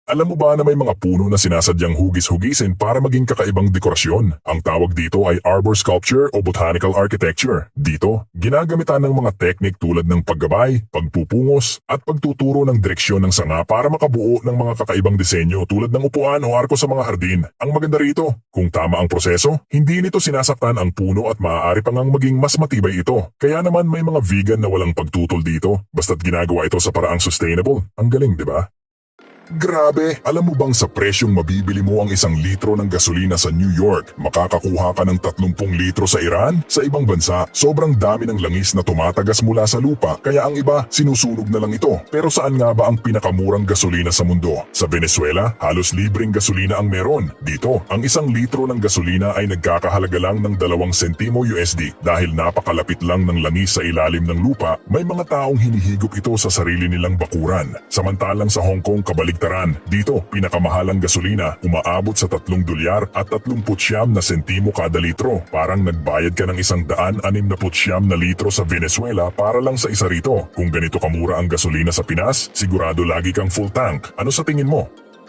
Alam mo ba na may mga puno na sinasadyang hugis-hugisin para maging kakaibang dekorasyon? Ang tawag dito ay arbor sculpture o botanical architecture. Dito, ginagamitan ng mga teknik tulad ng paggabay, pagpupungos, at pagtuturo ng direksyon ng sanga para makabuo ng mga kakaibang disenyo tulad ng upuan o arko sa mga hardin. Ang maganda rito, kung tama ang proseso, hindi nito sinasaktan ang puno at maaari pang ang maging mas matibay ito. Kaya naman may mga vegan na walang pagtutol dito, basta't ginagawa ito sa paraang sustainable. Ang galing, di ba? Grabe! Alam mo bang sa presyong mabibili mo ang 1 litro ng gasolina sa New York, makakakuha ka ng 30 litro sa Iran? Sa ibang bansa, sobrang dami ng langis na tumatagas mula sa lupa, kaya ang iba sinusunog na lang ito. Pero saan nga ba ang pinakamurang gasolina sa mundo? Sa Venezuela, halos libreng gasolina ang meron. Dito, ang 1 litro ng gasolina ay nagkakahalaga lang ng 2 sentimo USD. Dahil napakalapit lang ng langis sa ilalim ng lupa, may mga taong hinihigop ito sa sarili nilang bakuran. Samantalang sa Hong Kong, kabaligtaran. Dito, pinakamahalang gasolina umaabot sa $3 at 39 na sentimo kada litro. Parang nagbayad ka ng 169 na litro sa Venezuela para lang sa isa rito. Kung ganito kamura ang gasolina sa Pinas, sigurado lagi kang full tank. Ano sa tingin mo?